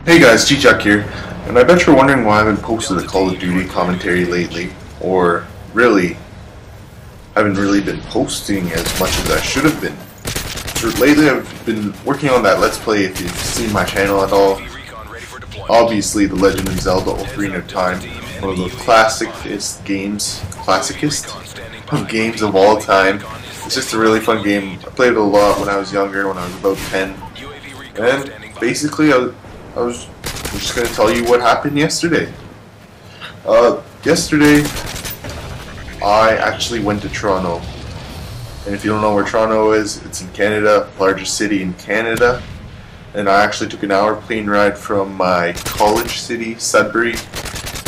Hey guys, G-Chuck here, and I bet you're wondering why I haven't posted a Call of Duty commentary lately, or really, haven't really been posting as much as I should have been. So lately I've been working on that Let's Play, if you've seen my channel at all. Obviously, The Legend of Zelda Ocarina of Time, one of the classicest games of all time. It's just a really fun game. I played it a lot when I was younger, when I was about 10, and basically I was just going to tell you what happened yesterday. Yesterday, I actually went to Toronto. And if you don't know where Toronto is, it's in Canada, largest city in Canada. And I actually took an hour plane ride from my college city, Sudbury.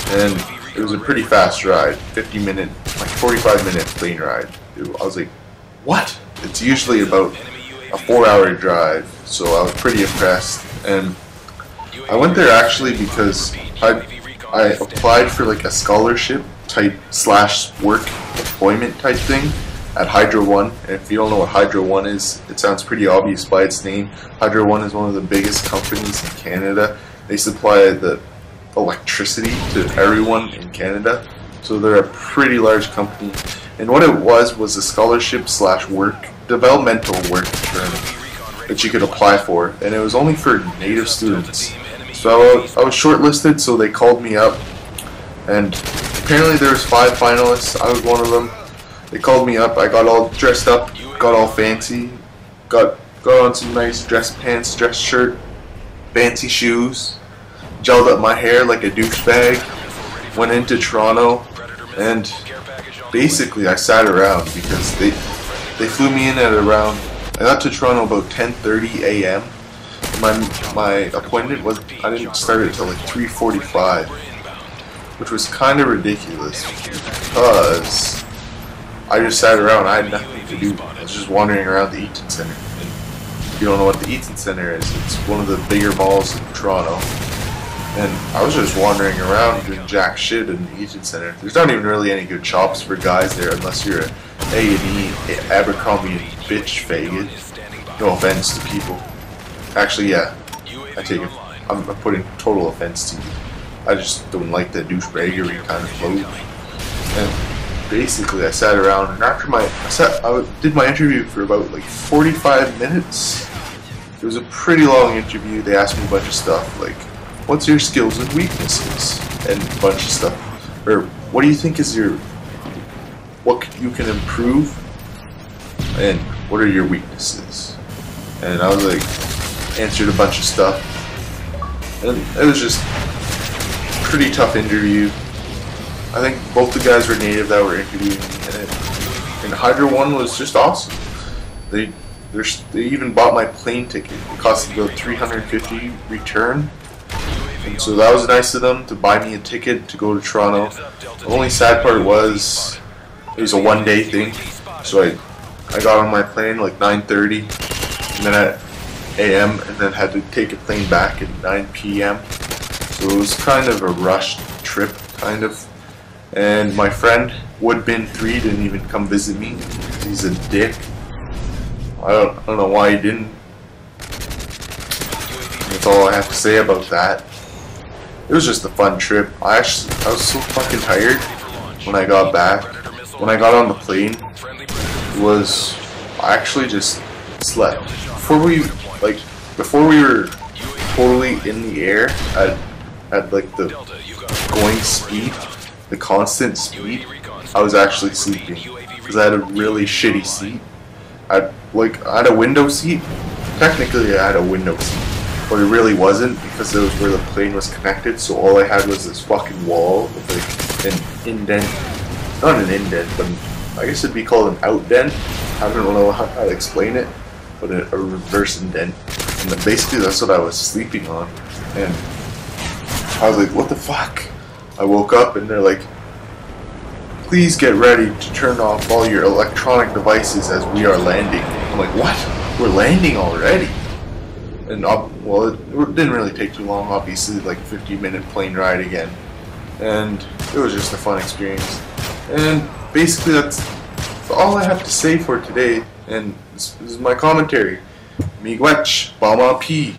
And it was a pretty fast ride, 45-minute plane ride. I was like, what? It's usually about a 4-hour drive. So I was pretty impressed. And I went there actually because I applied for like a scholarship type / work employment type thing at Hydro One. And if you don't know what Hydro One is, it sounds pretty obvious by its name. Hydro One is one of the biggest companies in Canada. They supply the electricity to everyone in Canada. So they're a pretty large company. And what it was a scholarship / work, developmental work term that you could apply for. And it was only for native students. So I was shortlisted, so they called me up, and apparently there was 5 finalists. I was one of them. They called me up. I got all dressed up, got all fancy, got on some nice dress pants, dress shirt, fancy shoes, gelled up my hair like a douchebag, went into Toronto, and basically I sat around because they flew me in at around. I got to Toronto about 10:30 a.m. My appointment was, I didn't start it until like 3:45, which was kind of ridiculous because I just sat around. I had nothing to do. I was just wandering around the Eaton Centre. And if you don't know what the Eaton Centre is, it's one of the bigger malls in Toronto. And I was just wandering around doing jack shit in the Eaton Centre. There's not even really any good shops for guys there unless you're a A&E, Abercrombie and bitch faggot. No offense to people. Actually, yeah, I take it. I'm putting total offense to you. I just don't like the douchebaggery kind of clothes. And basically, I sat around, and after I did my interview for about like 45 minutes. It was a pretty long interview. They asked me a bunch of stuff like, "What's your skills and weaknesses?" and a bunch of stuff. Or, "What do you think is what you can improve? And what are your weaknesses?" And I was like, answered a bunch of stuff, and it was just a pretty tough interview. I think both the guys were native that were interviewing me, and Hydro One was just awesome. They even bought my plane ticket. It cost about $350 return, and so that was nice of them to buy me a ticket to go to Toronto. The only sad part was it was a one-day thing, so I got on my plane like 9:30, and then at a.m. and then had to take a plane back at 9 p.m. So it was kind of a rushed trip, kind of. And my friend Woodbin3 didn't even come visit me. He's a dick. I don't know why he didn't. That's all I have to say about that. It was just a fun trip. I was so fucking tired when I got back. When I got on the plane, I actually just slept. Before we were totally in the air at like the going speed, the constant speed, I was actually sleeping because I had a really shitty seat. I had a window seat. Technically, I had a window seat, but it really wasn't because it was where the plane was connected. So all I had was this fucking wall with like an indent, not an indent, but I guess it'd be called an outdent. I don't know how to explain it, but a reverse indent. And then basically that's what I was sleeping on. And I was like, what the fuck? I woke up and they're like, "Please get ready to turn off all your electronic devices as we are landing." I'm like, what? We're landing already? And well, it didn't really take too long, obviously, like 50-minute plane ride again. And it was just a fun experience. And basically that's all I have to say for today. And this is my commentary. Miigwech, Bama P.